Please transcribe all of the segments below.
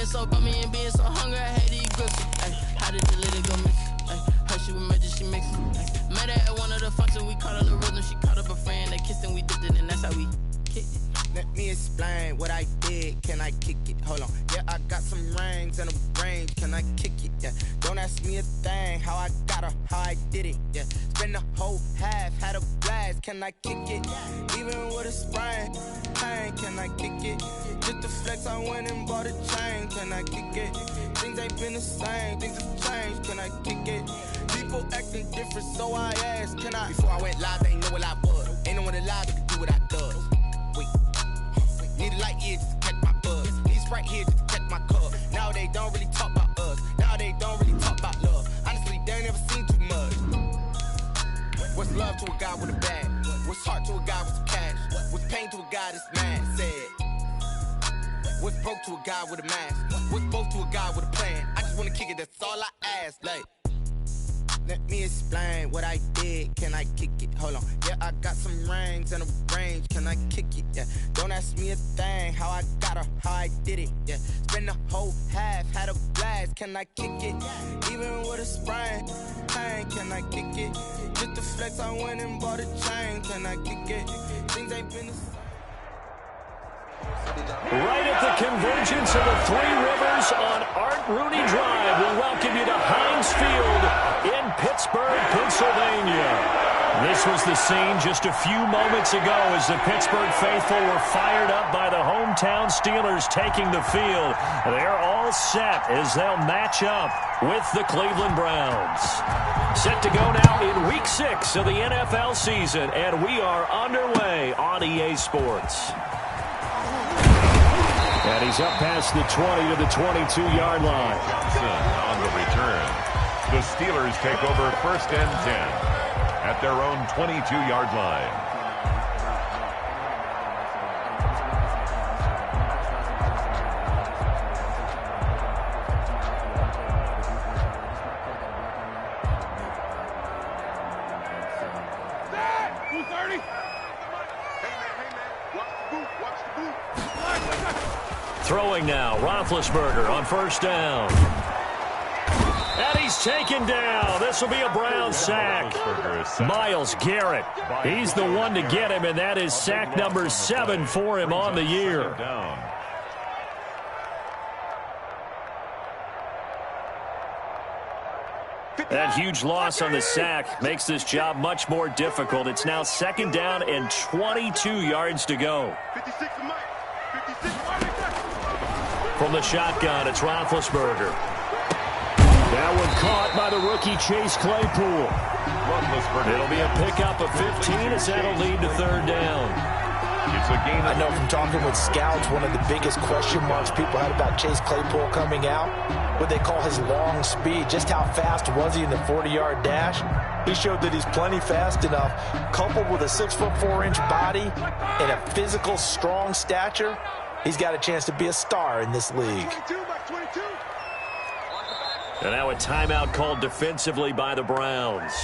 so bummy and being so hungry, I had to eat gristle. How did the little go missing? Hershey with emergency mixing. Met her at one of the functions, we caught her the rhythm. She caught up a friend, they kissed and we dipped it, and that's how we kicked it. Let me explain what I did. Can I kick it? Hold on. Yeah, I got some rings and a range. Can I kick it? Yeah. Don't ask me a thing. How I got her, how I did it. Yeah. Spend the whole half, had a blast. Can I kick it? Even with a sprain, pain. Can I kick it? Just to flex, I went and bought a chain. Can I kick it? Things ain't been the same. Things have changed. Can I kick it? People acting different, so I asked. Can I? Before I went live, they ain't know what I was. Ain't no one alive that could do what I does. Need a light here just to catch my buzz. Need Sprite here just to catch my cup. Now they don't really talk about us. Now they don't really talk about love. Honestly, they ain't never seen too much. What's love to a guy with a bag? What's heart to a guy with some cash? What's pain to a guy that's mad? Said. What's broke to a guy with a mask? What's both to a guy with a plan? I just wanna kick it, that's all I ask. Like, let me explain what I did. Can I kick it? Hold on. Yeah, I got some rings and a range. Can I kick it? Yeah. Don't ask me a thing. How I got her, how I did it. Yeah. Spend the whole half, had a blast. Can I kick it? Even with a sprain, pain. Can I kick it? Just to flex, I went and bought a chain. Can I kick it? Things ain't been the same. Right at the convergence of the Three Rivers on Art Rooney Drive, we welcome you to Heinz Field in Pittsburgh, Pennsylvania. This was the scene just a few moments ago as the Pittsburgh faithful were fired up by the hometown Steelers taking the field. They're all set as they'll match up with the Cleveland Browns. Set to go now in Week 6 of the NFL season, and we are underway on EA Sports. And he's up past the 20 to the 22-yard line. Johnson on the return. The Steelers take over 1st and 10 at their own 22-yard line. Throwing now, Roethlisberger on 1st down. And he's taken down. This will be a Brown sack. Myles Garrett, he's the one to get him, and that is sack number 7 for him on the year. That huge loss on the sack makes this job much more difficult. It's now 2nd down and 22 yards to go. From the shotgun, it's Roethlisberger. That one caught by the rookie Chase Claypool. It'll be a pickup of 15 as that'll lead to 3rd down. It's a gain. I know from talking with scouts, one of the biggest question marks people had about Chase Claypool coming out, what they call his long speed. Just how fast was he in the 40-yard dash? He showed that he's plenty fast enough, coupled with a 6'4" body and a physical, strong stature. He's got a chance to be a star in this league. And now a timeout called defensively by the Browns.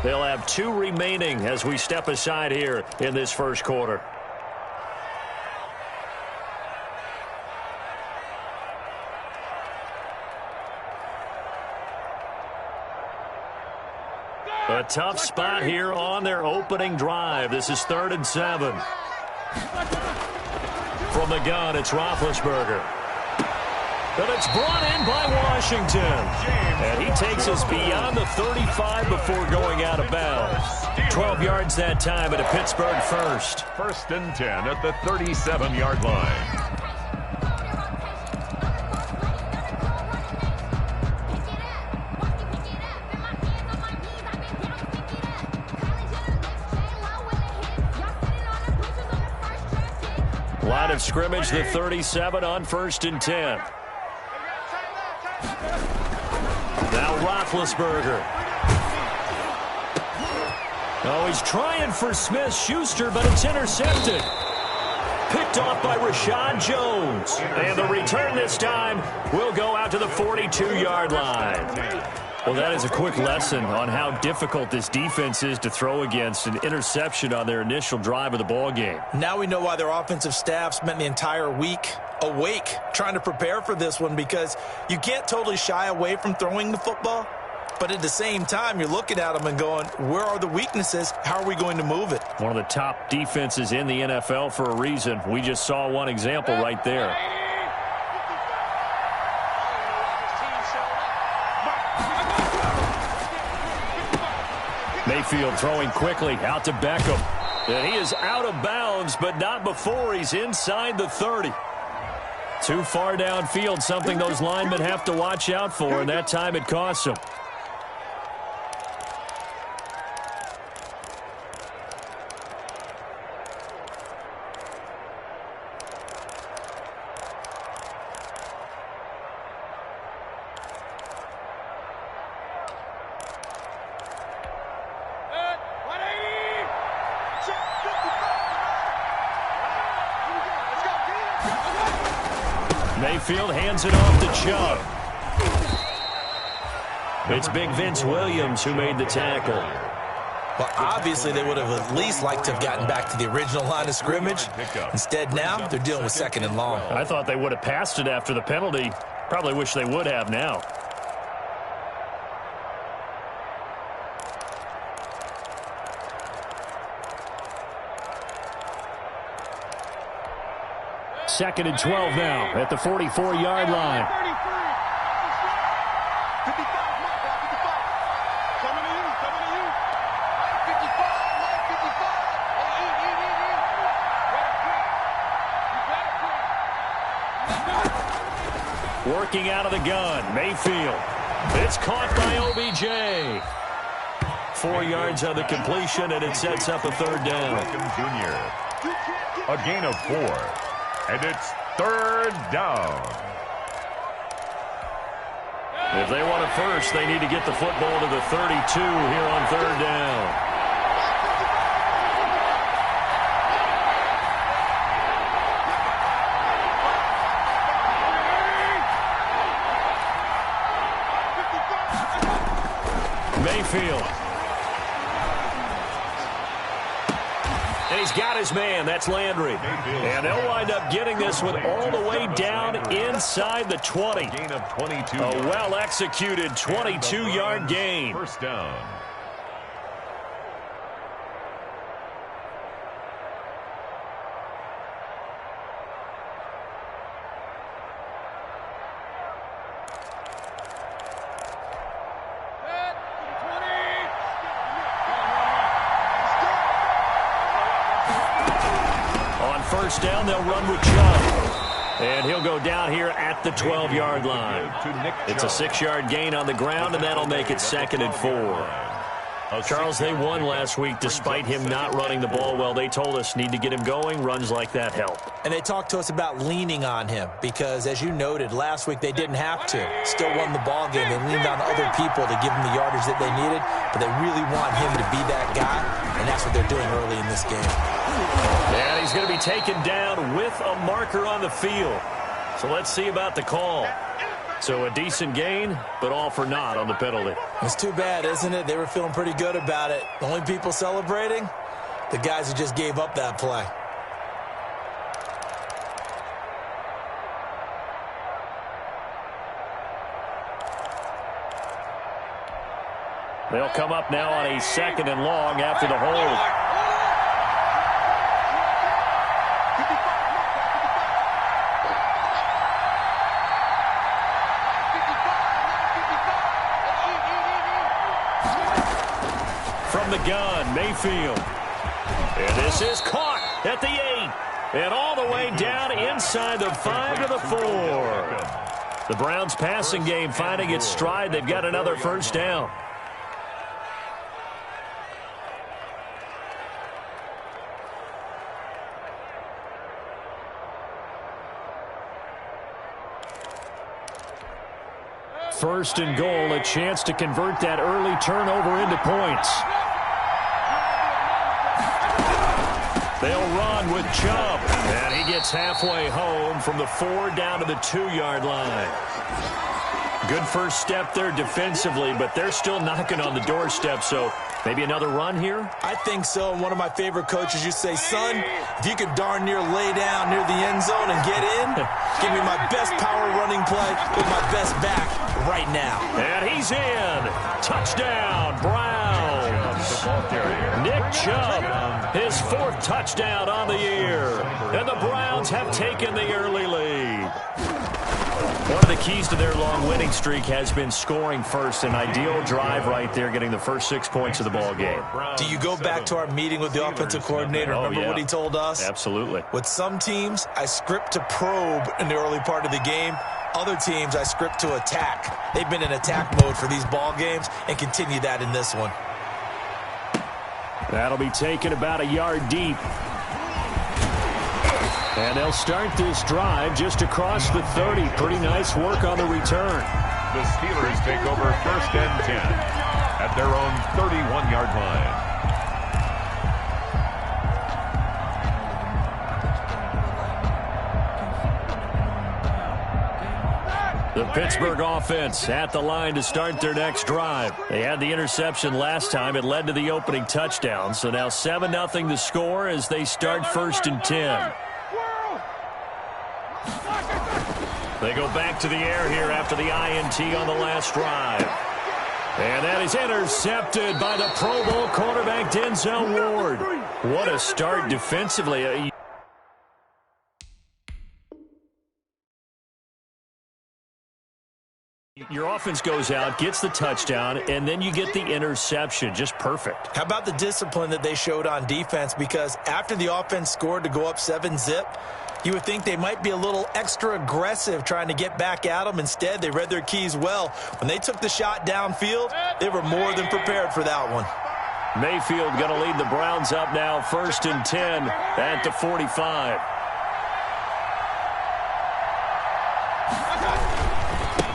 They'll have 2 remaining as we step aside here in this 1st quarter. A tough spot here on their opening drive. This is 3rd and 7. From the gun, it's Roethlisberger. But it's brought in by Washington. And he takes us beyond the 35 before going out of bounds. 12 yards that time at a Pittsburgh first. 1st and 10 at the 37-yard line. Line of scrimmage, the 37 on 1st and 10. Now Roethlisberger. Oh, he's trying for Smith-Schuster, but it's intercepted. Picked off by Rashad Jones. And the return this time will go out to the 42-yard line. Well, that is a quick lesson on how difficult this defense is to throw against. An interception on their initial drive of the ball game. Now we know why their offensive staff spent the entire week awake trying to prepare for this one, because you can't totally shy away from throwing the football, but at the same time, you're looking at them and going, where are the weaknesses? How are we going to move it? One of the top defenses in the NFL for a reason. We just saw one example right there. Mayfield throwing quickly out to Beckham. And he is out of bounds, but not before he's inside the 30. Too far downfield, something those linemen have to watch out for, and that time it costs them. Mayfield hands it off to Chubb. It's Big Vince Williams who made the tackle. Well, obviously they would have at least liked to have gotten back to the original line of scrimmage. Instead now, they're dealing with second and long. I thought they would have passed it after the penalty. Probably wish they would have now. Second and 12 now at the 44-yard line. Working out of the gun, Mayfield. It's caught by OBJ. 4 yards on the completion, and it sets up a third down. Jr. A gain of 4. And it's third down. If they want a first, they need to get the football to the 32 here on third down. Mayfield. And he's got his man. That's Landry. And they'll wind up getting this one all the way down inside the 20. A well-executed 22-yard gain. First down. First down, they'll run with Chubb. And he'll go down here at the 12-yard line. It's a 6-yard gain on the ground, and that'll make it second and 4. Charles, they won last week despite him not running the ball well. They told us need to get him going. Runs like that help. And they talked to us about leaning on him because, as you noted, last week they didn't have to. Still won the ball game. They leaned on other people to give them the yardage that they needed, but they really want him to be that guy, and that's what they're doing early in this game. And he's going to be taken down with a marker on the field. So let's see about the call. So a decent gain, but all for naught on the penalty. It's too bad, isn't it? They were feeling pretty good about it. The only people celebrating, the guys who just gave up that play. They'll come up now on a second and long after the hold. From the gun, Mayfield. And this is caught at the 8. And all the way down inside the 5 to the 4. The Browns passing game finding its stride. They've got another first down. First and goal, a chance to convert that early turnover into points. They'll run with Chubb, and he gets halfway home from the 4 down to the 2-yard line. Good first step there defensively, but they're still knocking on the doorstep, so maybe another run here? I think so. And one of my favorite coaches used to say, son, if you can darn near lay down near the end zone and get in, give me my best power running play with my best back right now. And he's in. Touchdown, Browns. Nick Chubb, his 4th touchdown on the year. And the Browns have taken the early lead. One of the keys to their long winning streak has been scoring first. An ideal drive right there, getting the first 6 points of the ball game. Do you go back to our meeting with the offensive coordinator? Remember what he told us? Absolutely. With some teams, I script to probe in the early part of the game. Other teams, I script to attack. They've been in attack mode for these ball games and continue that in this one. That'll be taken about a yard deep. And they'll start this drive just across the 30. Pretty nice work on the return. The Steelers take over 1st and 10 at their own 31-yard line. The Pittsburgh offense at the line to start their next drive. They had the interception last time. It led to the opening touchdown. So now 7-0 the score as they start 1st and 10. They go back to the air here after the INT on the last drive. And that is intercepted by the Pro Bowl quarterback Denzel Ward. What a start defensively. Your offense goes out, gets the touchdown, and then you get the interception. Just perfect. How about the discipline that they showed on defense? Because after the offense scored to go up 7-zip, you would think they might be a little extra aggressive trying to get back at them. Instead, they read their keys well. When they took the shot downfield, they were more than prepared for that one. Mayfield going to lead the Browns up now, 1st and 10 at the 45.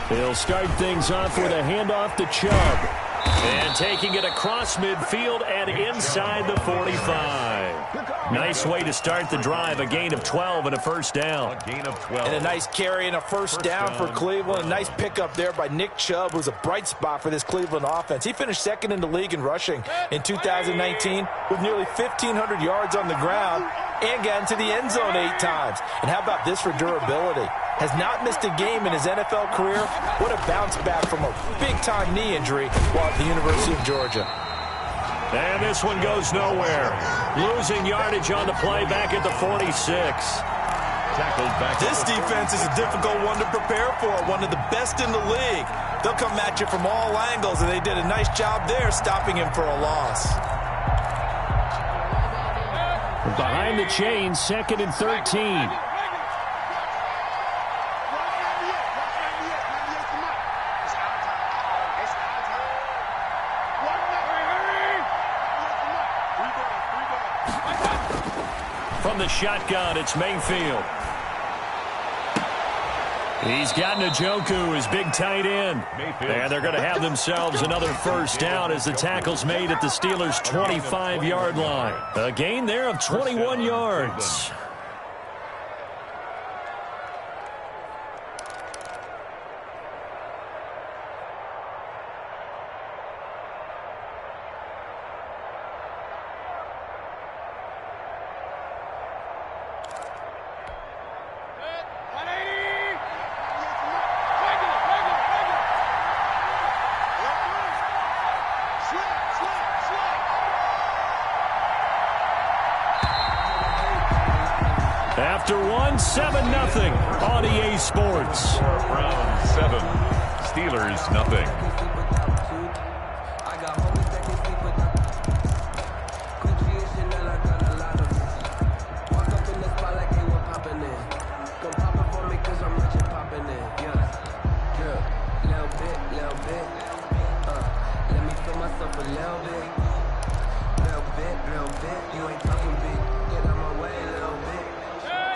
They'll start things off with a handoff to Chubb. And taking it across midfield and inside the 45. Nice way to start the drive. A gain of 12 and a first down. A gain of 12. And a nice carry and a first down for Cleveland. A nice pickup there by Nick Chubb, who's a bright spot for this Cleveland offense. He finished 2nd in the league in rushing in 2019 with nearly 1,500 yards on the ground and got into the end zone 8 times. And how about this for durability? Has not missed a game in his NFL career. What a bounce back from a big-time knee injury while at the University of Georgia. And this one goes nowhere. Losing yardage on the play back at the 46. Tackled back. This defense is a difficult one to prepare for, one of the best in the league. They'll come at you from all angles, and they did a nice job there stopping him for a loss. Behind the chain, 2nd and 13. From the shotgun, it's Mayfield. He's got Njoku, his big tight end. And they're going to have themselves another first down as the tackle's made at the Steelers' 25-yard line. A gain there of 21 yards. After 7-0 on EA Sports. Browns 7, Steelers nothing.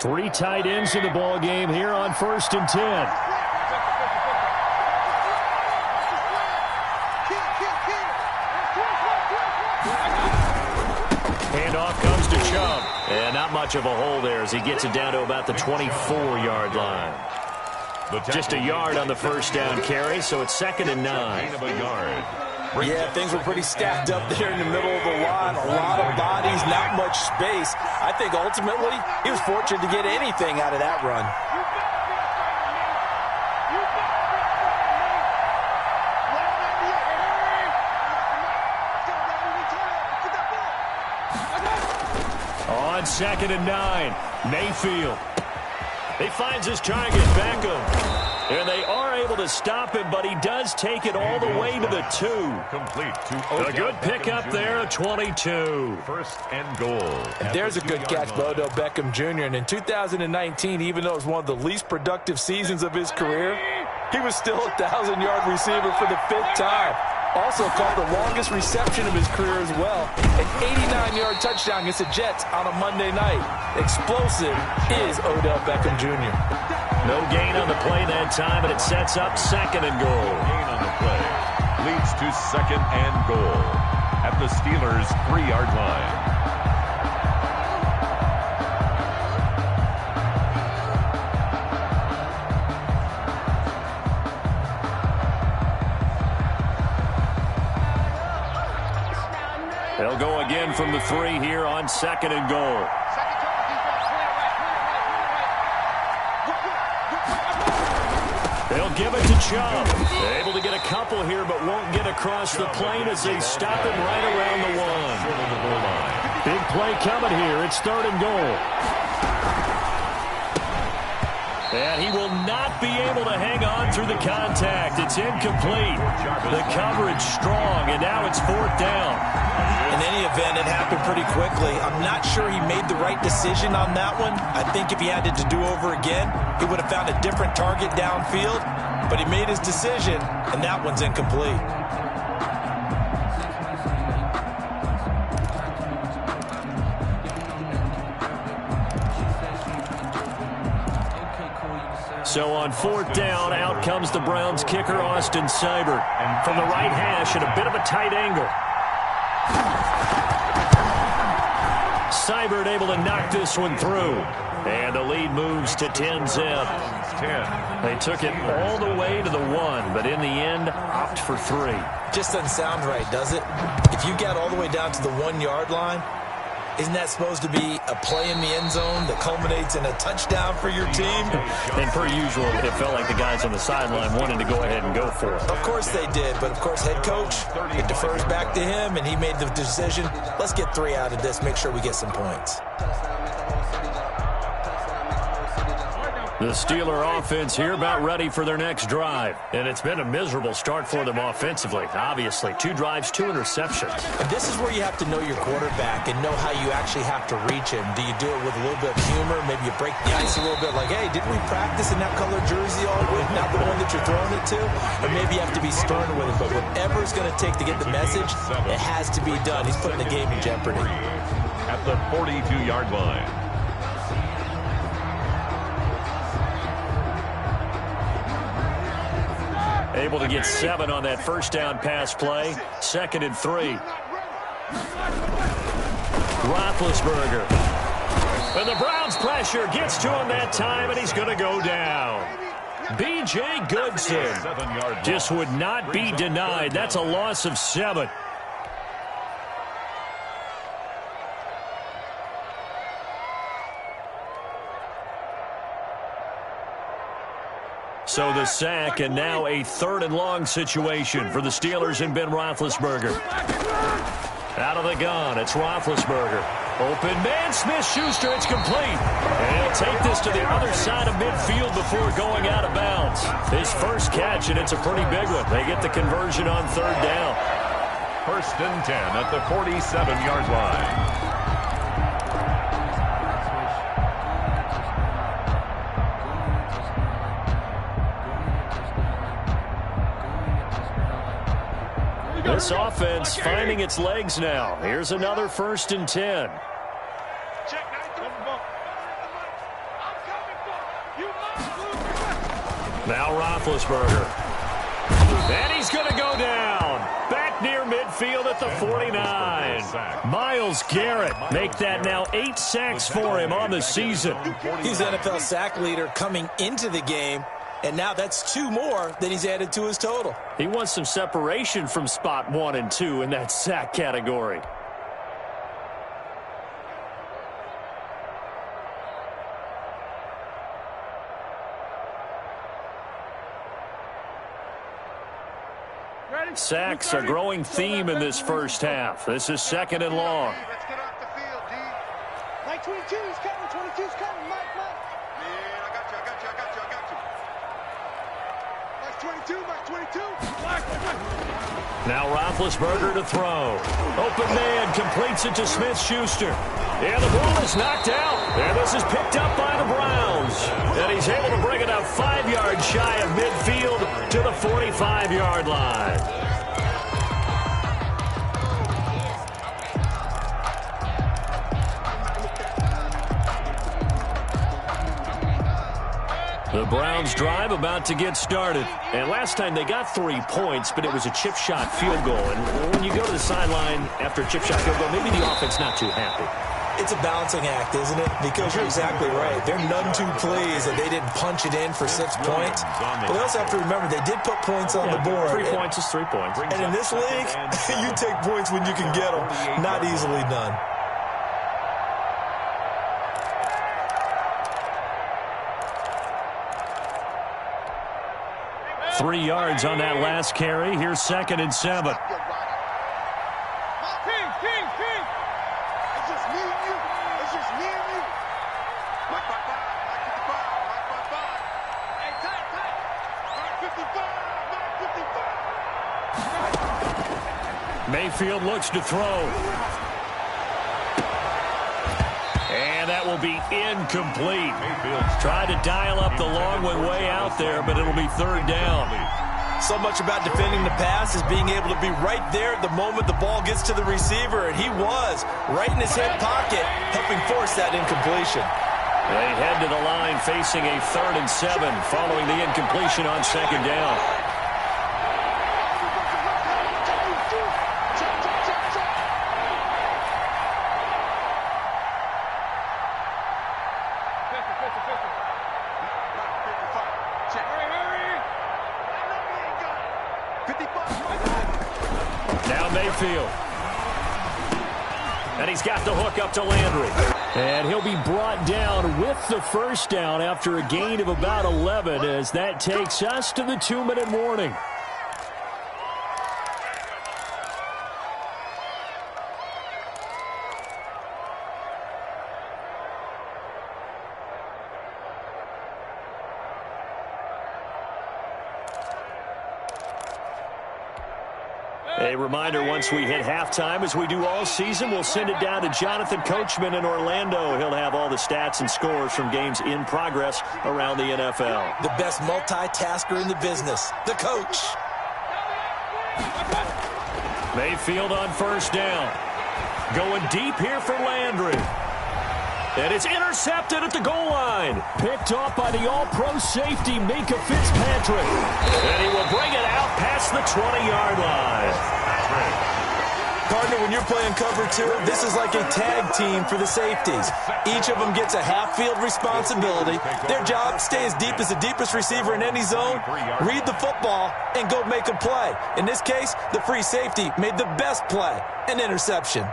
Three tight ends in the ball game here on 1st and 10. Handoff comes to Chubb. And not much of a hole there as he gets it down to about the 24-yard line. Just a yard on the first down carry, so it's 2nd and 9. Gain of a yard. Yeah, things were pretty stacked up there in the middle of the line. A lot of bodies, not much space. I think ultimately he was fortunate to get anything out of that run. On 2nd and 9, Mayfield. He finds his target, Beckham. And they are able to stop him, but he does take it all the way to the 2. Complete to A good pickup there, 22. 1st and goal. And there's a good catch by Odell Beckham Jr. And in 2019, even though it was one of the least productive seasons of his career, he was still a 1,000-yard receiver for the 5th time. Also caught the longest reception of his career as well. An 89-yard touchdown against the Jets on a Monday night. Explosive is Odell Beckham Jr. No gain on the play that time, and it sets up 2nd and goal. Gain on the play leads to 2nd and goal at the Steelers' 3-yard line. They'll go again from the 3 here on 2nd and goal. They'll give it to Chubb. Able to get a couple here, but won't get across the plane as they stop him right around the 1. Big play coming here. It's 3rd and goal. And he will not be able to hang on through the contact. It's incomplete. The coverage strong, and now it's 4th down. In any event, it happened pretty quickly. I'm not sure he made the right decision on that one. I think if he had it to do over again, he would have found a different target downfield. But he made his decision, and that one's incomplete. So on 4th down, out comes the Browns kicker, Austin Seibert. And from the right hash at a bit of a tight angle. Seibert able to knock this one through. And the lead moves to 10-zip. They took it all the way to the 1, but in the end, opt for 3. Just doesn't sound right, does it? If you got all the way down to the 1-yard line, isn't that supposed to be a play in the end zone that culminates in a touchdown for your team? And per usual, it felt like the guys on the sideline wanted to go ahead and go for it. Of course they did, but of course head coach, it defers back to him, and he made the decision, let's get 3 out of this, make sure we get some points. The Steeler offense here about ready for their next drive. And it's been a miserable start for them offensively. Obviously, 2 drives, 2 interceptions. And this is where you have to know your quarterback and know how you actually have to reach him. Do you do it with a little bit of humor? Maybe you break the ice a little bit like, hey, didn't we practice in that color jersey all week? Not the one that you're throwing it to? Or maybe you have to be stern with him. But whatever it's going to take to get the message, it has to be done. He's putting the game in jeopardy. At the 42-yard line. Able to get 7 on that first down pass play. 2nd and 3. Roethlisberger. And the Browns pressure gets to him that time, and he's going to go down. B.J. Goodson just would not be denied. That's a loss of 7. So the sack, and now a 3rd and long situation for the Steelers and Ben Roethlisberger. Out of the gun, it's Roethlisberger. Open man, Smith-Schuster, it's complete. And he'll take this to the other side of midfield before going out of bounds. His first catch, and it's a pretty big one. They get the conversion on 3rd down. 1st and 10 at the 47-yard line. This offense finding its legs now. Here's another 1st and 10. Now Roethlisberger. And he's going to go down. Back near midfield at the 49. Myles Garrett make that now 8 sacks for him on the season. He's NFL sack leader coming into the game. And now that's 2 more that he's added to his total. He wants some separation from spot 1 and 2 in that sack category. Sacks a growing theme in this first half. This is 2nd and long. Let's get off the field, D. Mike 22 is coming. 22's coming. Mike. Man, I got you. Mike 22. Now Roethlisberger to throw. Open man completes it to Smith-Schuster. And the ball is knocked out. And this is picked up by the Browns. And he's able to bring it up 5 yards shy of midfield to the 45-yard line. The Browns drive about to get started. And last time they got 3 points, but it was a chip shot field goal. And when you go to the sideline after a chip shot field goal, maybe the offense not too happy. It's a balancing act, isn't it? Because you're exactly right. They're none too pleased that they didn't punch it in for 6 points. But they also have to remember they did put points on the board. 3 points is 3 points. And in this league, you take points when you can get them. Not easily done. 3 yards on that last carry. Here's 2nd and 7. King. It's just me and you. Mike 55. Hey, tight. Mike 55. Mayfield looks to throw. And that will be incomplete. Tried to dial up the long one way out there, but it'll be 3rd down. So much about defending the pass is being able to be right there at the moment the ball gets to the receiver, and he was right in his hip pocket, helping force that incompletion. They head to the line facing a 3rd and 7 following the incompletion on 2nd down. Now Mayfield. And he's got the hook up to Landry. And he'll be brought down with the 1st down after a gain of about 11 as that takes us to the 2-minute warning. A reminder, once we hit halftime, as we do all season, we'll send it down to Jonathan Coachman in Orlando. He'll have all the stats and scores from games in progress around the NFL. The best multitasker in the business, the coach. Mayfield on 1st down. Going deep here for Landry. And it's intercepted at the goal line. Picked off by the all-pro safety, Minka Fitzpatrick. And he will bring it out past the 20-yard line. Partner, when you're playing cover 2, this is like a tag team for the safeties. Each of them gets a half-field responsibility. Their job, stay as deep as the deepest receiver in any zone, read the football, and go make a play. In this case, the free safety made the best play, an interception.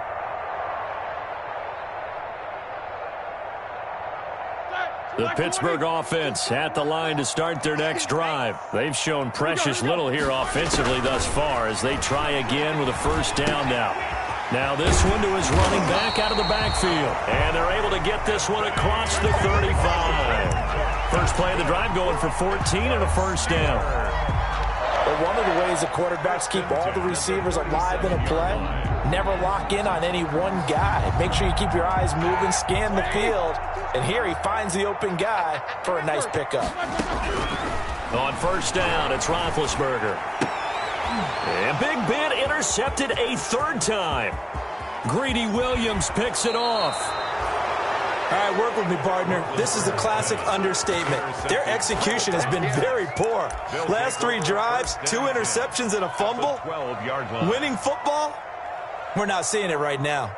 The Pittsburgh offense at the line to start their next drive. They've shown precious little here offensively thus far as they try again with a 1st down now. Now this one to his running back out of the backfield. And they're able to get this one across the 35. First play of the drive going for 14 and a 1st down. But one of the ways the quarterbacks keep all the receivers alive in a play, never lock in on any one guy. Make sure you keep your eyes moving, scan the field. And here he finds the open guy for a nice pickup. On 1st down, it's Roethlisberger. And Big Ben intercepted a 3rd time. Greedy Williams picks it off. All right, work with me, partner. This is a classic understatement. Their execution has been very poor. Last 3 drives, 2 interceptions and a fumble. Winning football? We're not seeing it right now.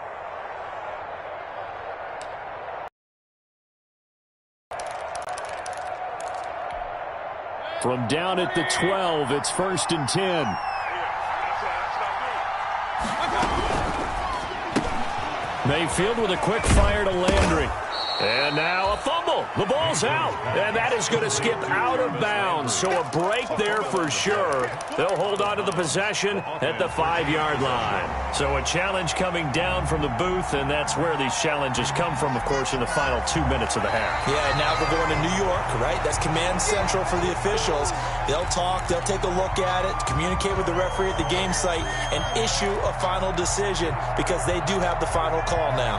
From down at the 12, it's 1st and 10. Mayfield with a quick fire to Landry. And now a fumble. The ball's out. And that is going to skip out of bounds. So a break there for sure. They'll hold on to the possession at the 5-yard line. So a challenge coming down from the booth, and that's where these challenges come from, of course, in the final 2 minutes of the half. Yeah, now we're going to New York, right? That's command central for the officials. They'll talk, they'll take a look at it, communicate with the referee at the game site, and issue a final decision because they do have the final call now.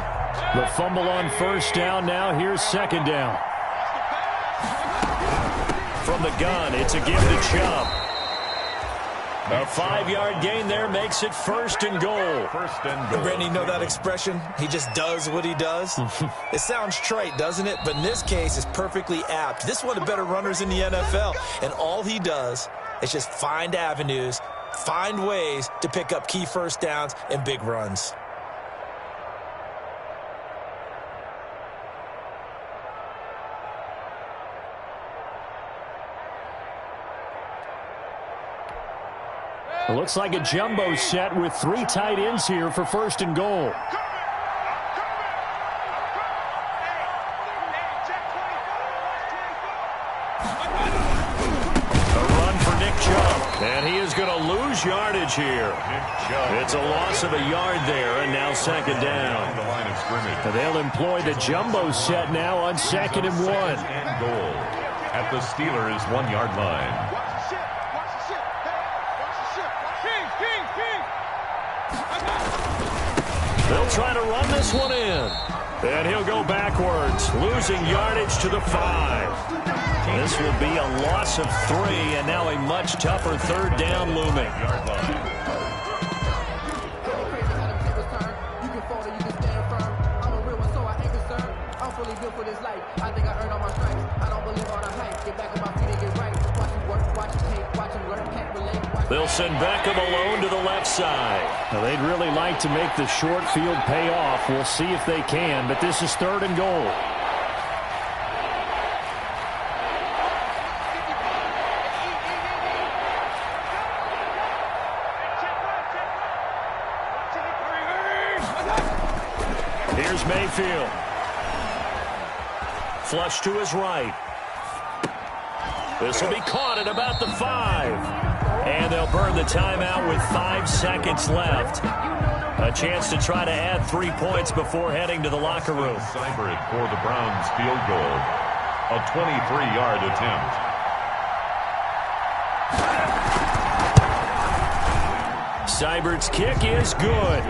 The fumble on 1st down. Now here's 2nd down. From the gun, it's a give to Chubb. A 5-yard gain there makes it 1st and goal. Brittany, you know that expression? He just does what he does. It sounds trite, doesn't it? But in this case, it's perfectly apt. This is one of the better runners in the NFL. And all he does is just find avenues, find ways to pick up key 1st downs and big runs. It looks like a jumbo set with 3 tight ends here for 1st and goal. A run for Nick Chubb. And he is going to lose yardage here. It's a loss of a yard there, and now 2nd down. They'll employ the jumbo set now on 2nd and 1. And goal at the Steelers' 1-yard line. They'll try to run this one in. And he'll go backwards, losing yardage to the 5. This will be a loss of 3, and now a much tougher 3rd down looming. They'll send Beckham alone to the left side. Now, they'd really like to make the short field pay off. We'll see if they can, but this is 3rd and goal. Here's Mayfield. Flush to his right. This will be caught at about the 5. And they'll burn the timeout with 5 seconds left. A chance to try to add 3 points before heading to the locker room. Seibert for the Browns field goal. A 23-yard attempt. Seibert's kick is good.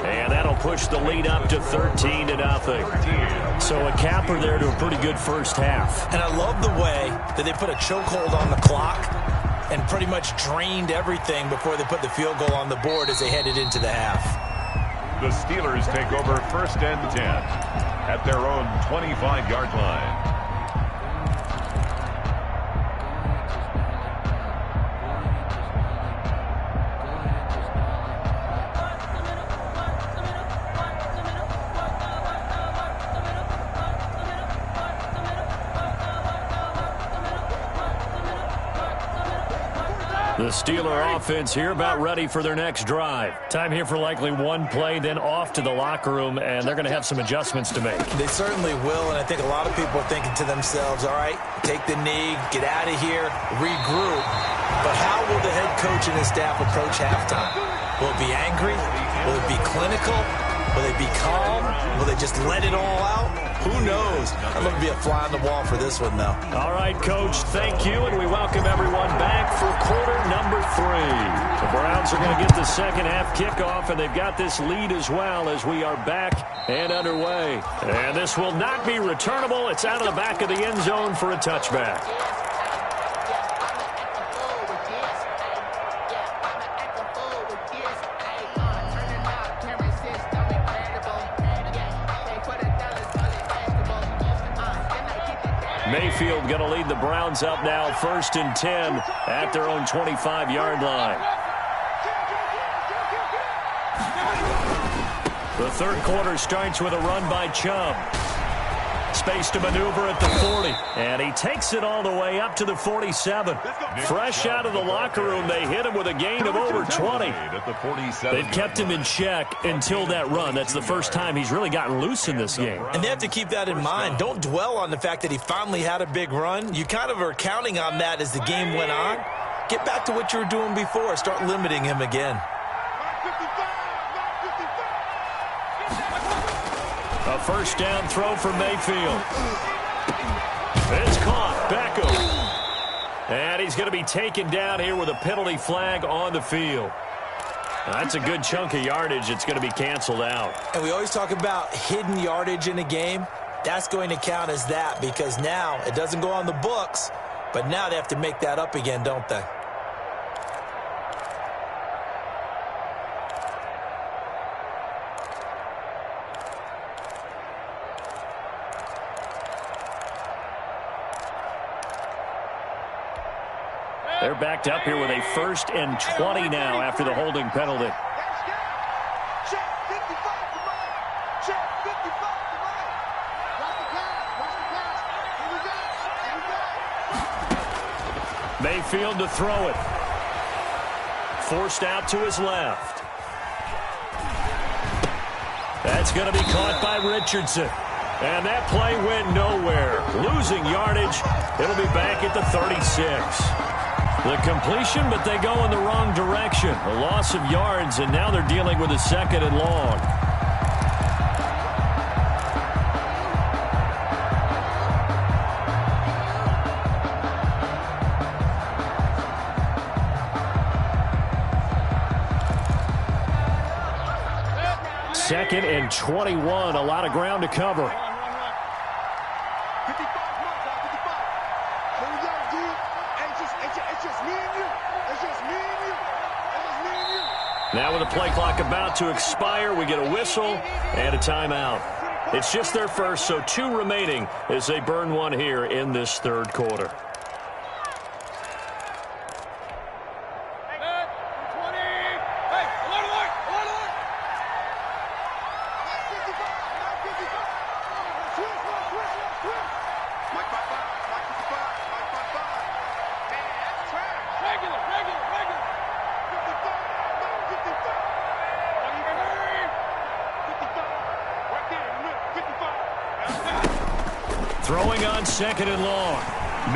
And that'll push the lead up to 13-0. So a capper there to a pretty good first half. And I love the way that they put a chokehold on the clock and pretty much drained everything before they put the field goal on the board as they headed into the half. The Steelers take over 1st and 10 at their own 25-yard line. The Steeler offense here about ready for their next drive. Time here for likely 1 play, then off to the locker room, and they're going to have some adjustments to make. They certainly will, and I think a lot of people are thinking to themselves, all right, take the knee, get out of here, regroup. But how will the head coach and his staff approach halftime? Will it be angry? Will it be clinical? Will they be calm? Will they just let it all out? Who knows? I'd love to be a fly on the wall for this one, though. All right, Coach, thank you, and we welcome everyone back for quarter number 3. The Browns are going to get the second half kickoff, and they've got this lead as well as we are back and underway. And this will not be returnable. It's out of the back of the end zone for a touchback. Mayfield going to lead the Browns up now 1st and 10 at their own 25-yard line. The third quarter starts with a run by Chubb. Space to maneuver at the 40. And he takes it all the way up to the 47. Fresh out of the locker room, they hit him with a gain of over 20. They've kept him in check until that run. That's the first time he's really gotten loose in this game. And they have to keep that in mind. Don't dwell on the fact that he finally had a big run. You kind of are counting on that as the game went on. Get back to what you were doing before. Start limiting him again. A first down throw for Mayfield. It's caught. Beckham. And he's going to be taken down here with a penalty flag on the field. That's a good chunk of yardage. It's going to be canceled out. And we always talk about hidden yardage in a game. That's going to count as that because now it doesn't go on the books, but now they have to make that up again, don't they? They're backed up here with a 1st and 20 now after the holding penalty. Mayfield to throw it. Forced out to his left. That's going to be caught by Richardson. And that play went nowhere. Losing yardage. It'll be back at the 36. The completion, but they go in the wrong direction. A loss of yards, and now they're dealing with a 2nd and long. Second and 21, a lot of ground to cover. Now with the play clock about to expire, we get a whistle and a timeout. It's just their first, so 2 remaining as they burn one here in this 3rd quarter. Throwing on 2nd and long.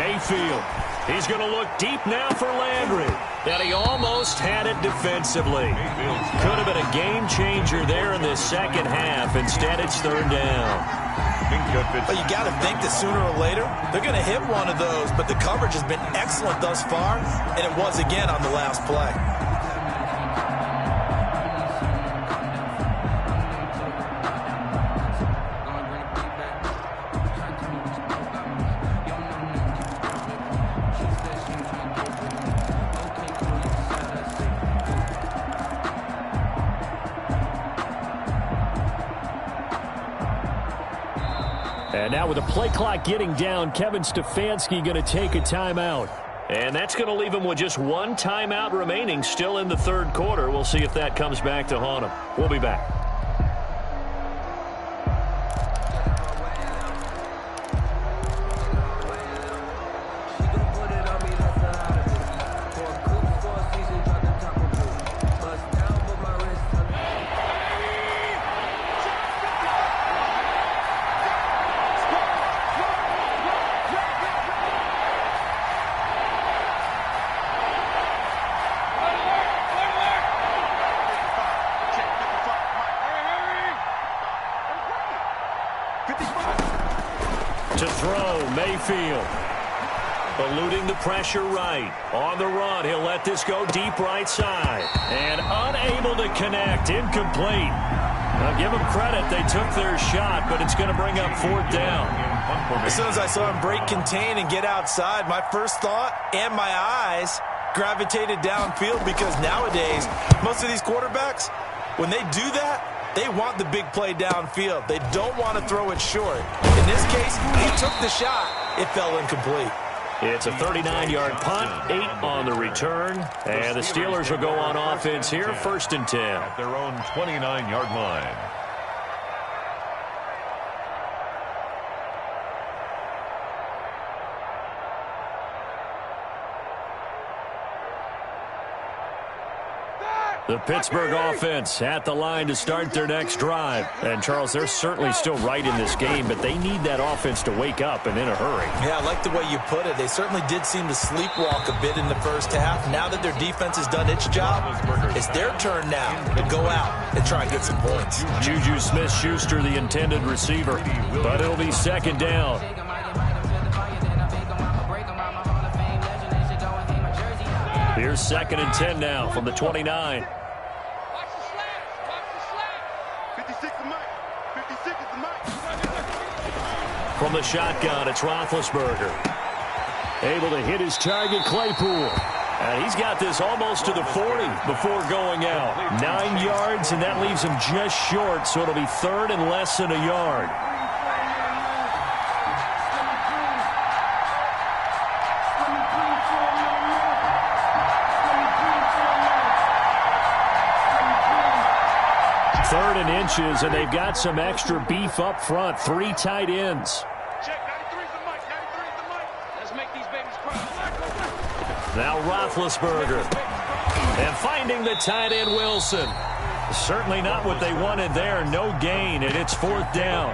Mayfield. He's going to look deep now for Landry. And he almost had it defensively. Could have been a game changer there in the 2nd half. Instead, it's 3rd down. Well, you got to think that sooner or later, they're going to hit one of those. But the coverage has been excellent thus far. And it was again on the last play. And now with the play clock getting down, Kevin Stefanski going to take a timeout. And that's going to leave him with just 1 timeout remaining still in the 3rd quarter. We'll see if that comes back to haunt him. We'll be back. To throw, Mayfield. Eluding the pressure right. On the run, he'll let this go deep right side. And unable to connect. Incomplete. Now give them credit. They took their shot, but it's going to bring up 4th down. As soon as I saw him break contain and get outside, my first thought and my eyes gravitated downfield because nowadays, most of these quarterbacks, when they do that, they want the big play downfield. They don't want to throw it short. In this case, he took the shot. It fell incomplete. It's a 39-yard punt, 8 on the return. And the Steelers will go on offense here, 1st and 10. At their own 29-yard line. The Pittsburgh offense at the line to start their next drive. And, Charles, they're certainly still right in this game, but they need that offense to wake up and in a hurry. Yeah, I like the way you put it. They certainly did seem to sleepwalk a bit in the first half. Now that their defense has done its job, it's their turn now to go out and try and get some points. Juju Smith-Schuster, the intended receiver, but it'll be second down. Here's 2nd and 10 now from the 29. From the shotgun, it's Roethlisberger. Able to hit his target, Claypool. And he's got this almost to the 40 before going out. 9 yards, and that leaves him just short, so it'll be 3rd and less than a yard. Third and inches, and they've got some extra beef up front. 3 tight ends. Now Roethlisberger. And finding the tight end, Wilson. Certainly not what they wanted there. No gain, and it's 4th down.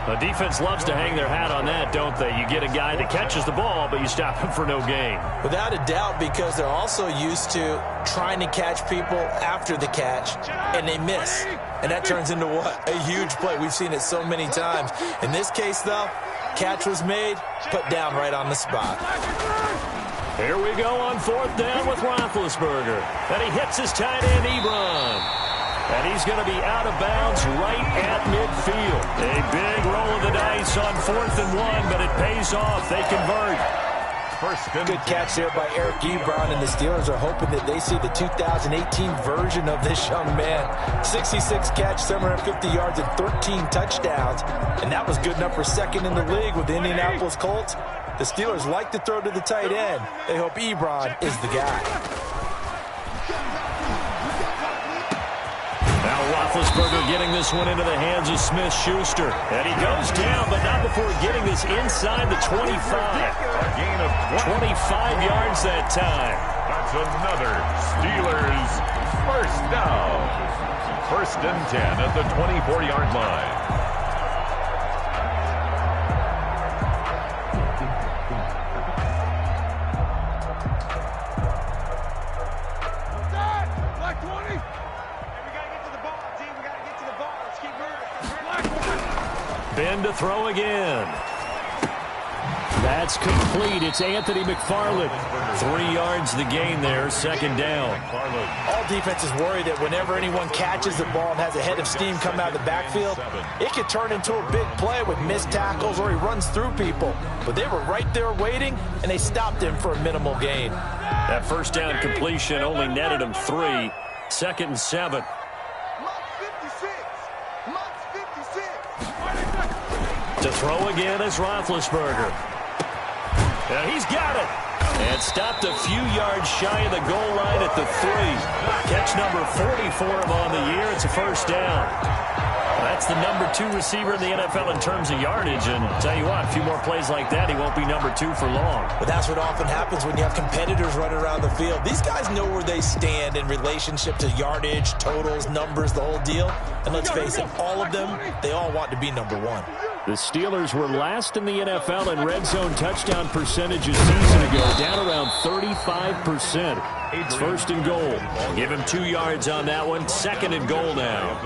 The defense loves to hang their hat on that, don't they? You get a guy that catches the ball, but you stop him for no gain. Without a doubt, because they're also used to trying to catch people after the catch, and they miss. And that turns into what? A huge play. We've seen it so many times. In this case, though, catch was made, put down right on the spot. Here we go on 4th down with Roethlisberger. And he hits his tight end, Ebron. And he's going to be out of bounds right at midfield. A big roll of the dice on 4th and 1, but it pays off. They convert. Good catch there by Eric Ebron, and the Steelers are hoping that they see the 2018 version of this young man. 66 catch, 750 yards, and 13 touchdowns. And that was good enough for 2nd in the league with the Indianapolis Colts. The Steelers like to throw to the tight end. They hope Ebron is the guy. Now Roethlisberger getting this one into the hands of Smith-Schuster. And he goes down, but not before getting this inside the 25. A gain of 25 yards that time. That's another Steelers first down. 1st and 10 at the 24-yard line. Ben to throw again. That's complete. It's Anthony McFarland. 3 yards the gain there, 2nd down. All defenses worry that whenever anyone catches the ball and has a head of steam come out of the backfield, it could turn into a big play with missed tackles or he runs through people. But they were right there waiting, and they stopped him for a minimal gain. That 1st down completion only netted him 3. 2nd and 7. To throw again is Roethlisberger. And he's got it. And stopped a few yards shy of the goal line at the 3. Catch number 40 for him on the year. It's a 1st down. That's the number 2 receiver in the NFL in terms of yardage. And tell you what, a few more plays like that, he won't be number 2 for long. But that's what often happens when you have competitors running around the field. These guys know where they stand in relationship to yardage, totals, numbers, the whole deal. And let's face it, all of them, they all want to be number 1. The Steelers were last in the NFL in red zone touchdown percentage a season ago, down around 35%. It's 1st and goal. Give him 2 yards on that one. 2nd and goal now.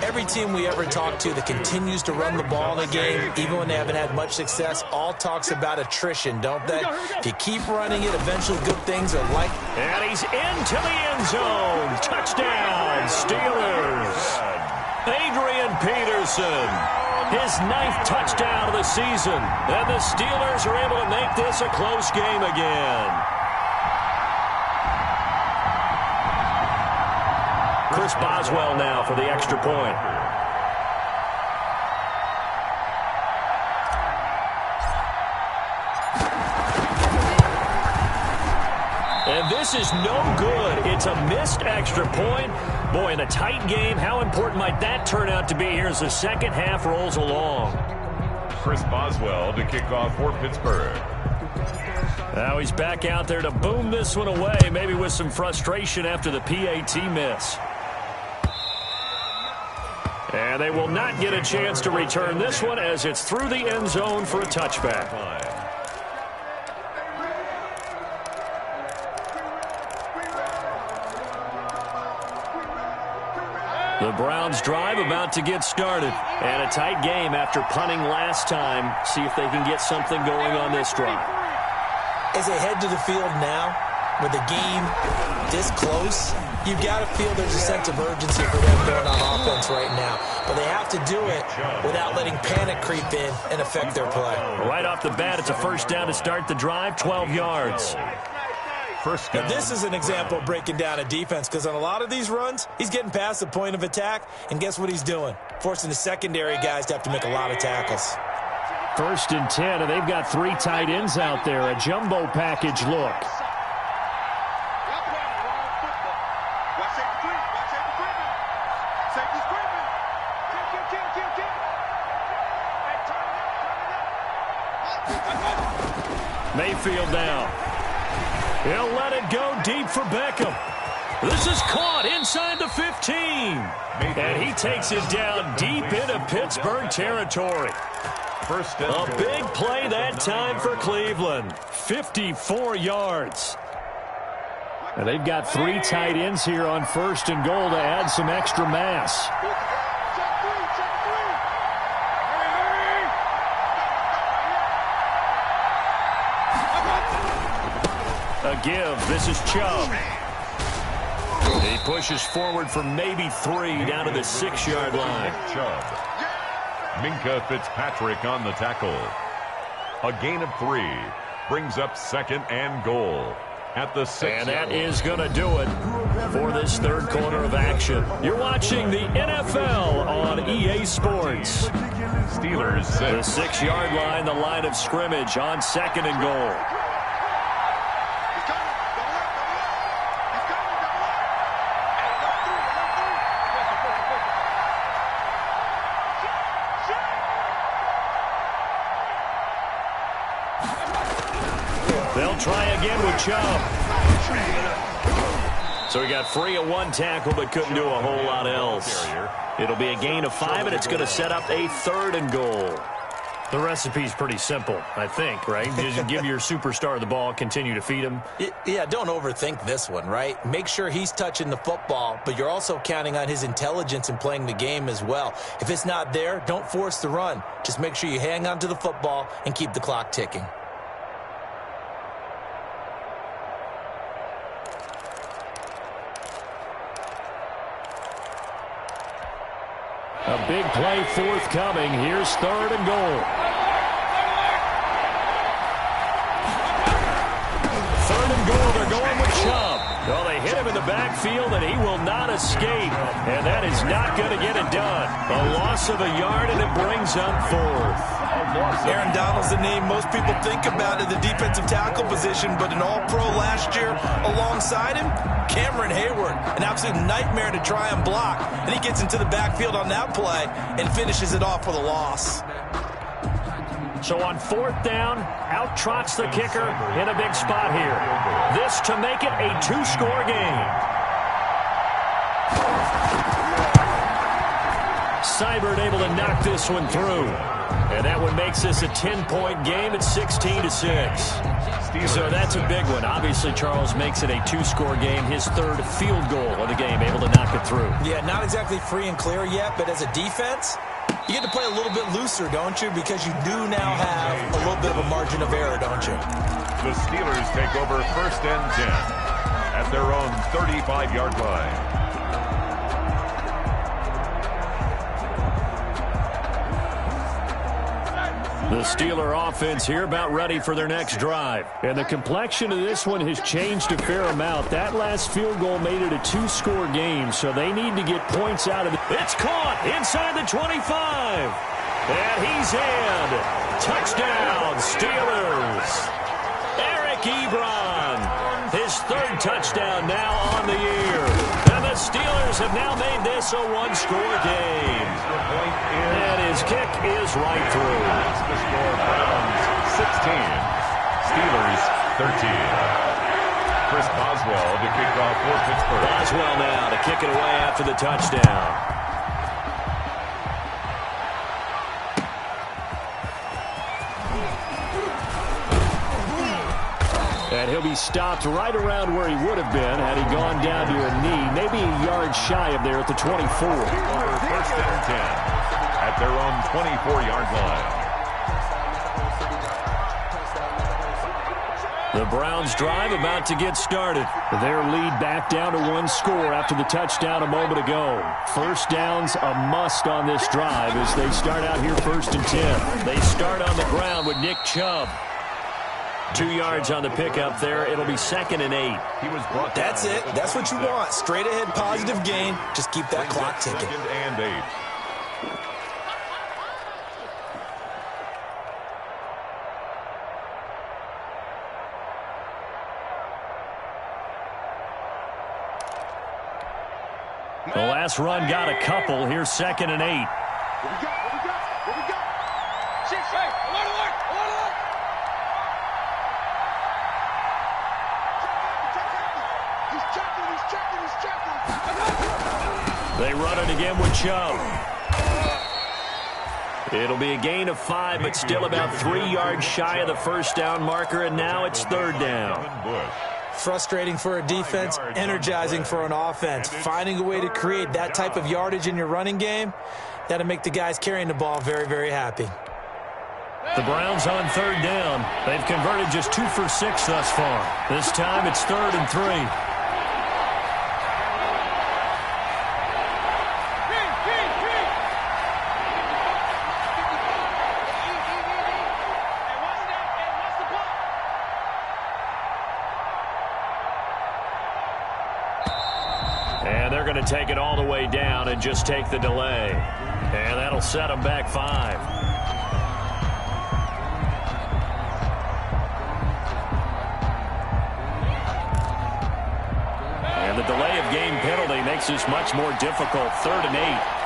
Every team we ever talk to that continues to run the ball in a game, even when they haven't had much success, all talks about attrition, don't they? If you keep running it, eventually good things are like. And he's into the end zone. Touchdown, Steelers. Adrian Peterson. His 9th touchdown of the season. And the Steelers are able to make this a close game again. Chris Boswell now for the extra point. And this is no good. It's a missed extra point. Boy, in a tight game, how important might that turn out to be here as the 2nd half rolls along? Chris Boswell to kick off for Pittsburgh. Now he's back out there to boom this one away, maybe with some frustration after the PAT miss. And they will not get a chance to return this one as it's through the end zone for a touchback. The Browns drive about to get started. And a tight game after punting last time. See if they can get something going on this drive. As they head to the field now, with the game this close, you've got to feel there's a sense of urgency for them going on offense right now. But they have to do it without letting panic creep in and affect their play. Right off the bat, it's a first down to start the drive, 12 yards. First down. Now, this is an example of breaking down a defense because on a lot of these runs, he's getting past the point of attack, and guess what he's doing? Forcing the secondary guys to have to make a lot of tackles. 1st and 10, and they've got 3 tight ends out there. A jumbo package look. Mayfield now. He'll let it go deep for Beckham. This is caught inside the 15. And he takes it down deep into Pittsburgh territory. A big play that time for Cleveland. 54 yards. And they've got 3 tight ends here on 1st and goal to add some extra mass. A give. This is Chubb. He pushes forward for maybe 3 down to the 6-yard line. Chubb. Minka Fitzpatrick on the tackle. A gain of 3 brings up 2nd and goal at the 6. And that is going to do it for this 3rd quarter of action. You're watching the NFL on EA Sports. Steelers 6. The 6-yard line, the line of scrimmage on 2nd and goal. They'll try again with Chubb. So he got free of 1 tackle, but couldn't do a whole lot else. It'll be a gain of 5, and it's going to set up a 3rd and goal. The recipe's pretty simple, I think, right? Just give your superstar the ball, continue to feed him. Yeah, don't overthink this one, right? Make sure he's touching the football, but you're also counting on his intelligence in playing the game as well. If it's not there, don't force the run. Just make sure you hang on to the football and keep the clock ticking. A big play forthcoming. Here's 3rd and goal. 3rd and goal. They're going with Chubb. Well, they hit him in the backfield, and he will not escape. And that is not going to get it done. A loss of a yard, and it brings up 4th. Aaron Donald's the name most people think about in the defensive tackle position, but an all-pro last year alongside him, Cameron Hayward, an absolute nightmare to try and block. And he gets into the backfield on that play and finishes it off with a loss. So on 4th down, out trots the kicker in a big spot here. This to make it a 2-score game. Seibert able to knock this one through. And that one makes this a 10-point game at 16-6. So that's a big one. Obviously, Charles makes it a 2-score game. His 3rd field goal of the game, able to knock it through. Yeah, not exactly free and clear yet, but as a defense, you get to play a little bit looser, don't you? Because you do now have a little bit of a margin of error, don't you? The Steelers take over 1st and 10 at their own 35-yard line. The Steeler offense here about ready for their next drive. And the complexion of this one has changed a fair amount. That last field goal made it a 2-score game, so they need to get points out of it. It's caught inside the 25. And he's in. Touchdown, Steelers. Eric Ebron, his 3rd touchdown now on the year. And the Steelers have now made this a 1-score game. And his kick is right through. The score, Browns 16, Steelers Chris Boswell to kick off for Pittsburgh. Boswell now to kick it away after the touchdown. And he'll be stopped right around where he would have been had he gone down to a knee, maybe a yard shy of there at the 24. Over first and 10 at their own 24-yard line. The Browns drive about to get started. Their lead back down to 1 score after the touchdown a moment ago. First down's a must on this drive as they start out here first and 10. They start on the ground with Nick Chubb. 2 yards on the pickup there. It'll be 2nd and 8. That's it. That's what you want. Straight ahead positive gain. Just keep that clock ticking. 2nd and 8. The last run got a couple. Here's 2nd and 8. What we got? What we got? What we got? Shit, hey, alert, alert, alert, alert. He's checking. They run it again with Chubb. It'll be a gain of 5, but still about 3 yards shy of the first down marker, and now it's 3rd down. Frustrating for a defense, energizing for an offense. Finding a way to create that type of yardage in your running game, that'll make the guys carrying the ball very, very happy. The Browns on 3rd down. They've converted just 2 for 6 thus far. This time it's 3rd and 3. And they're going to take it all the way down and just take the delay. And that'll set them back 5. And the delay of game penalty makes this much more difficult. 3rd and 8.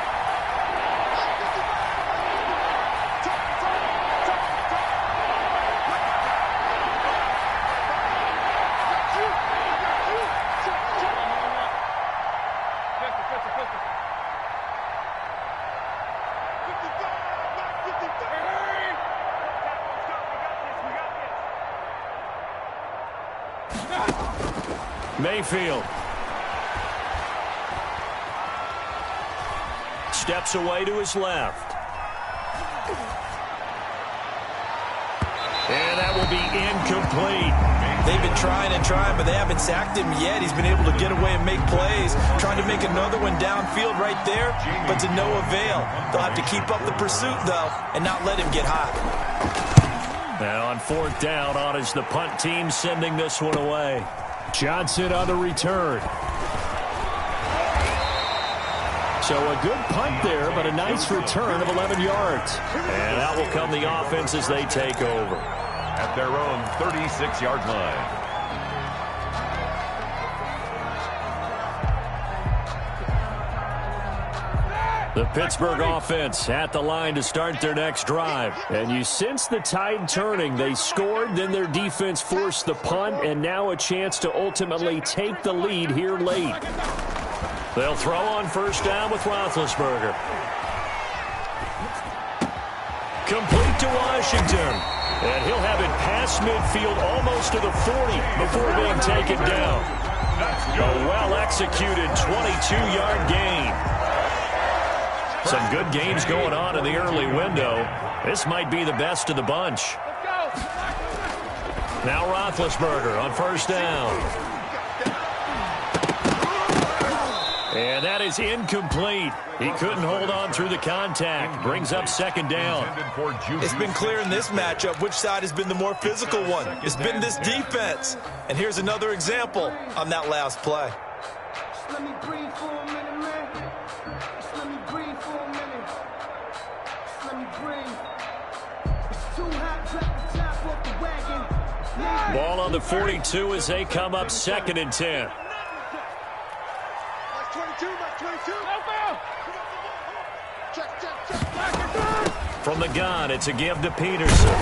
Mayfield steps away to his left. And that will be incomplete. They've been trying and trying, but they haven't sacked him yet. He's been able to get away and make plays. Trying to make another one downfield right there, but to no avail. They'll have to keep up the pursuit, though, and not let him get hot. And on 4th down, on is the punt team sending this one away. Johnson on the return. So a good punt there, but a nice return of 11 yards. And out will come the offense as they take over. At their own 36-yard line. The Pittsburgh offense at the line to start their next drive. And you sense the tide turning. They scored, then their defense forced the punt, and now a chance to ultimately take the lead here late. They'll throw on 1st down with Roethlisberger. Complete to Washington. And he'll have it past midfield almost to the 40 before being taken down. A well-executed 22-yard gain. Some good games going on in the early window. This might be the best of the bunch. Now Roethlisberger on 1st down. And that is incomplete. He couldn't hold on through the contact. Brings up 2nd down. It's been clear in this matchup which side has been the more physical one. It's been this defense. And here's another example on that last play. Let me breathe for a minute, man. Just let me breathe for a minute. Just let me breathe. It's too hot, drop the top off the wagon. Ball on the 42 as they come up 2nd and 10. That's 22, that's 22. Check. From the gun, it's a give to Peterson.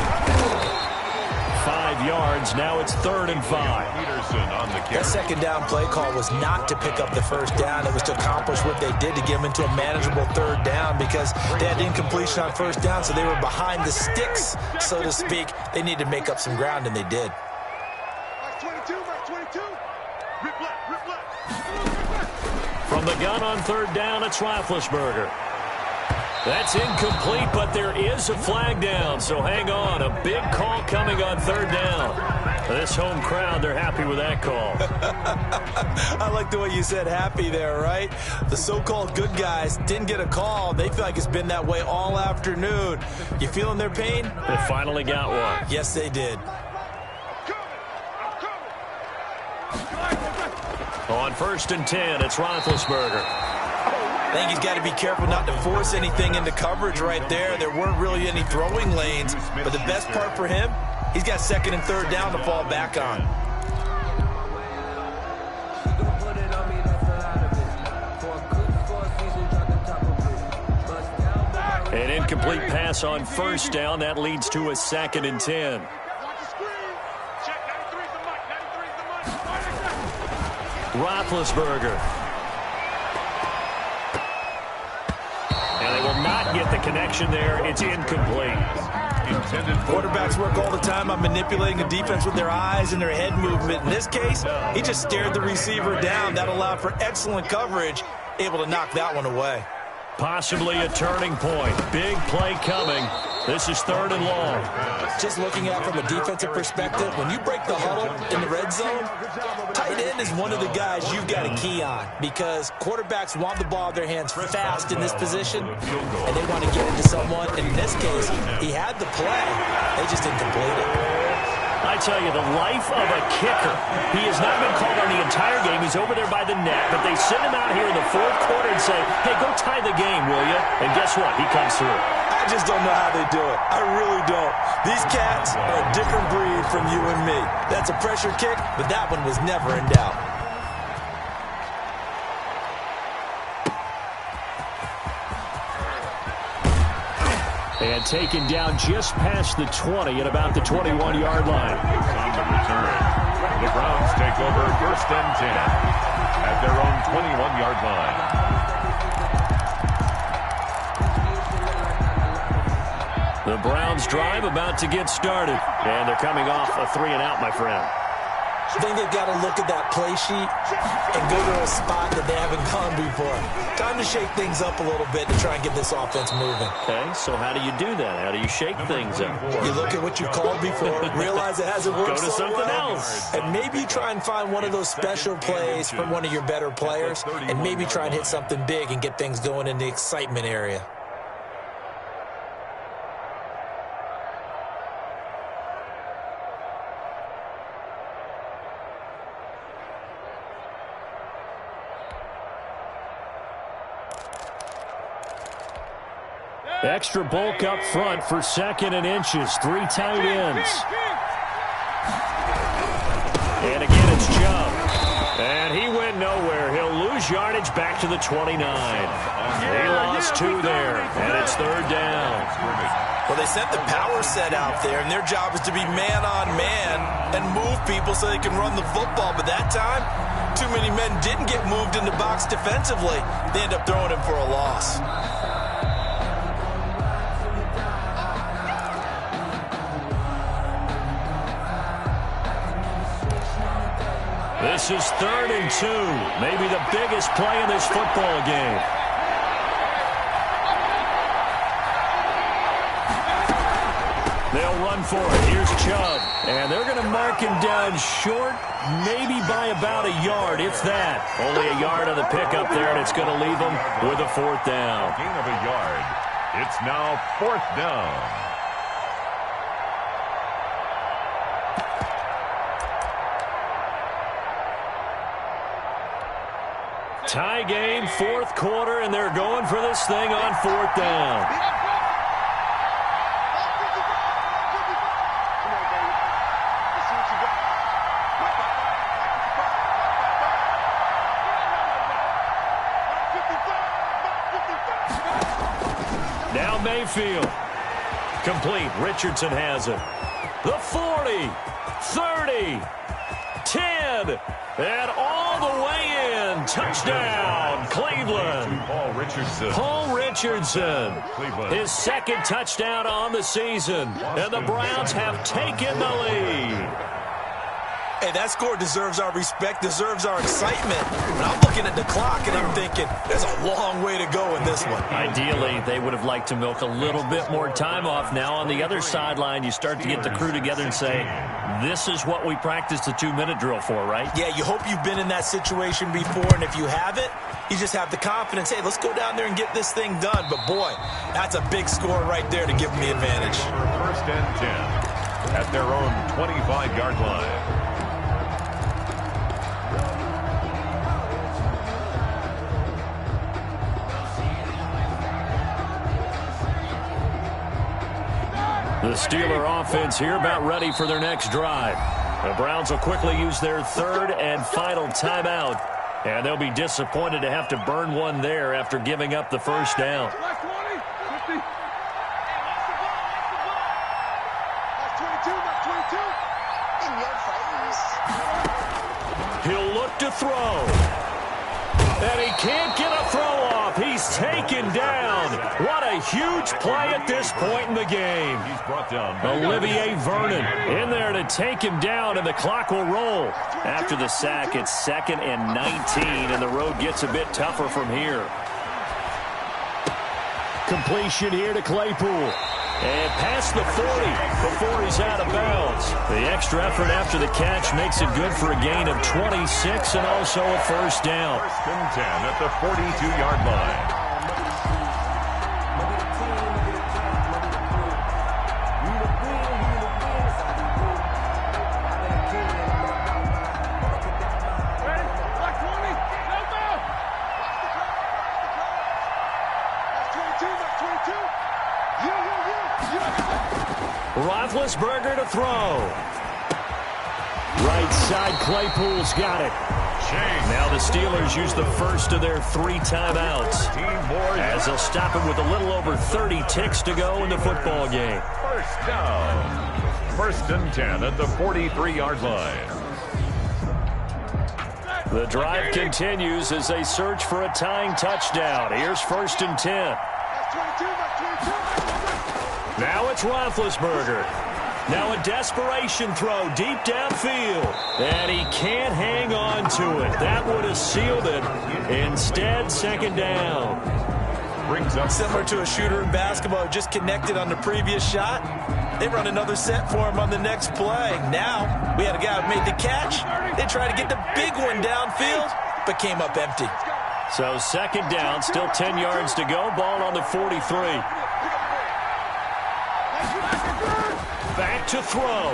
5 5 yards. Now it's 3rd and 5. Peterson on the carry. That second down play call was not to pick up the first down. It was to accomplish what they did to get them into a manageable 3rd down because they had incompletion on 1st down, so they were behind the sticks, so to speak. They needed to make up some ground, and they did. From the gun on 3rd down, it's Roethlisberger. That's incomplete, but there is a flag down, so hang on. A big call coming on 3rd down. This home crowd, they're happy with that call. I like the way you said happy there, right? The so-called good guys didn't get a call. They feel like it's been that way all afternoon. You feeling their pain? They finally got one. Yes, they did. On 1st and 10, it's Roethlisberger. I think he's got to be careful not to force anything into coverage right there. There weren't really any throwing lanes, but the best part for him, he's got 2nd and 3rd down to fall back on. An incomplete pass on 1st down. That leads to a 2nd and 10. Roethlisberger. And they will not get the connection there. It's incomplete. Quarterbacks work all the time on manipulating the defense with their eyes and their head movement. In this case, he just stared the receiver down. That allowed for excellent coverage, able to knock that one away. Possibly a turning point. Big play coming. This is 3rd and long. Just looking at it from a defensive perspective, when you break the huddle in the red zone, tight end is one of the guys you've got to key on because quarterbacks want the ball in their hands fast in this position, and they want to get into someone. And in this case, he had the play. They just didn't complete it. I tell you, the life of a kicker. He has not been called on the entire game. He's over there by the net, but they send him out here in the 4th quarter and say, hey, go tie the game, will you? And guess what? He comes through. I just don't know how they do it. I really don't. These cats are a different breed from you and me. That's a pressure kick, but that one was never in doubt. And taken down just past the 20 at about the 21-yard line. On the return, the Browns take over 1st and 10 at their own 21-yard line. The Browns drive about to get started. And they're coming off a 3-and-out, my friend. I think they've got to look at that play sheet and go to a spot that they haven't gone before. Time to shake things up a little bit to try and get this offense moving. Okay, so how do you do that? How do you shake things up? You look at what you called before, realize it hasn't worked Go to so something well, else. and maybe you try and find one of those special plays from one of your better players, and maybe try and hit something big and get things going in the excitement area. Extra bulk up front for 2nd and inches. 3 tight ends. And again, it's Chubb. And he went nowhere. He'll lose yardage back to the 29. He lost 2 there. And it's 3rd down. Well, they sent the power set out there, and their job is to be man-on-man and move people so they can run the football. But that time, too many men didn't get moved in the box defensively. They end up throwing him for a loss. This is 3rd and 2. Maybe the biggest play in this football game. They'll run for it. Here's Chubb. And they're going to mark him down short, maybe by about a yard, if that. Only a yard on the pickup there, and it's going to leave them with a 4th down. Gain of a yard. It's now 4th down. Tie game, 4th quarter, and they're going for this thing on 4th down. Now Mayfield. Complete. Richardson has it. The 40. 30, 10, and all the way in. Touchdown, Cleveland. Paul Richardson, his second touchdown on the season, and the Browns have taken the lead. Hey, that score deserves our respect, deserves our excitement. And I'm looking at the clock, and I'm thinking, there's a long way to go in this one. Ideally, they would have liked to milk a little bit more time off. Now on the other sideline, you start to get the crew together and say, this is what we practiced the 2-minute drill for, right? Yeah, you hope you've been in that situation before, and if you haven't, you just have the confidence, hey, let's go down there and get this thing done. But, boy, that's a big score right there to give them the advantage. First and 10 at their own 25-yard line. The Steeler offense here about ready for their next drive. The Browns will quickly use their third and final timeout, and they'll be disappointed to have to burn one there after giving up the first down. He'll look to throw. And he can't get a throw off. He's taken down. What a huge play at this point in the game. He's brought down Olivier Vernon in there to take him down, and the clock will roll. After the sack, it's 2nd and 19, and the road gets a bit tougher from here. Completion here to Claypool. And past the 40 before he's out of bounds. The extra effort after the catch makes it good for a gain of 26 and also a first down. First and 10 at the 42-yard line. Roethlisberger to throw. Right side, Claypool's got it. Now the Steelers use the first of their 3 timeouts as they'll stop it with a little over 30 ticks to go in the football game. First down. First and 10 at the 43-yard line. The drive continues as they search for a tying touchdown. Here's first and 10. Now it's Roethlisberger. Now a desperation throw deep downfield. And he can't hang on to it. That would have sealed it. Instead, second down. Brings up similar to a shooter in basketball, just connected on the previous shot. They run another set for him on the next play. Now, we had a guy who made the catch. They tried to get the big one downfield, but came up empty. So second down, still 10 yards to go. Ball on the 43. Back to throw.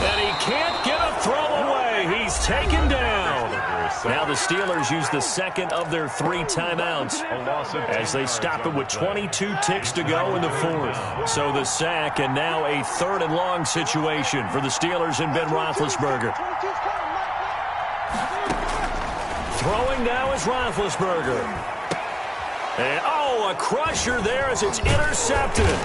And he can't get a throw away. He's taken down. Now the Steelers use the second of their 3 timeouts as they stop it with 22 ticks to go in the fourth. So the sack and now a 3rd and long situation for the Steelers and Ben Roethlisberger. Throwing now is Roethlisberger. And oh, a crusher there as it's intercepted.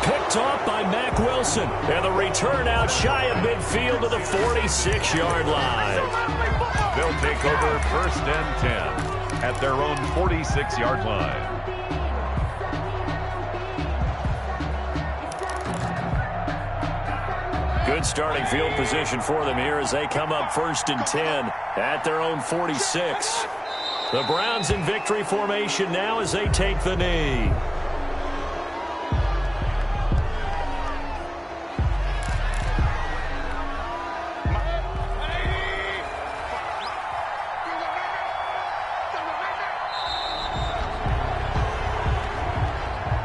Picked off by Mack Wilson. And the return out shy of midfield to the 46-yard line. They'll take over first and 10 at their own 46-yard line. Good starting field position for them here as they come up first and 10 at their own 46. The Browns in victory formation now as they take the knee.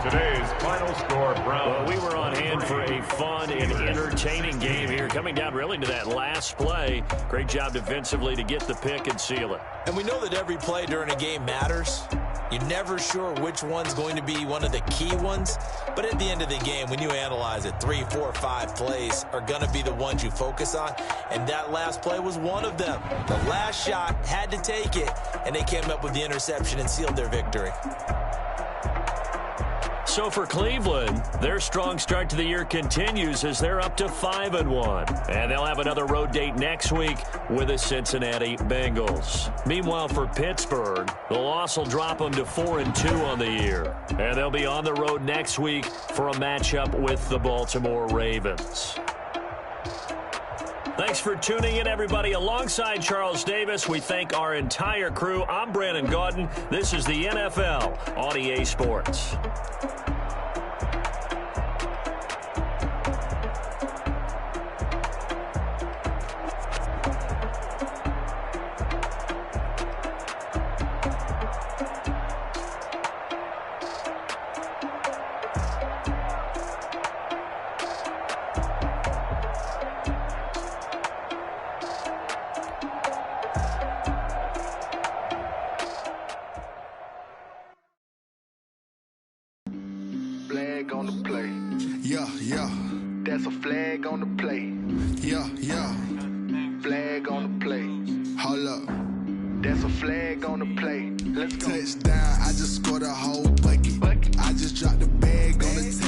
Today's final score, Browns. Well, we were on hand for a fun and entertaining game here, coming down really to that last play. Great job defensively to get the pick and seal it. And we know that every play during a game matters. You're never sure which one's going to be one of the key ones. But at the end of the game, when you analyze it, 3, 4, 5 plays are going to be the ones you focus on. And that last play was one of them. The last shot had to take it, and they came up with the interception and sealed their victory. So for Cleveland, their strong start to the year continues as they're up to 5-1. And they'll have another road date next week with the Cincinnati Bengals. Meanwhile, for Pittsburgh, the loss will drop them to 4-2 on the year. And they'll be on the road next week for a matchup with the Baltimore Ravens. Thanks for tuning in, everybody. Alongside Charles Davis, we thank our entire crew. I'm Brandon Gaudin. This is the NFL on EA Sports. Flag on the play. Yeah, yeah. That's a flag on the play. Yeah, yeah. Flag on the play. Hold up. That's a flag on the play. Let's go. Touchdown, I just scored a whole bucket. I just dropped the bag on the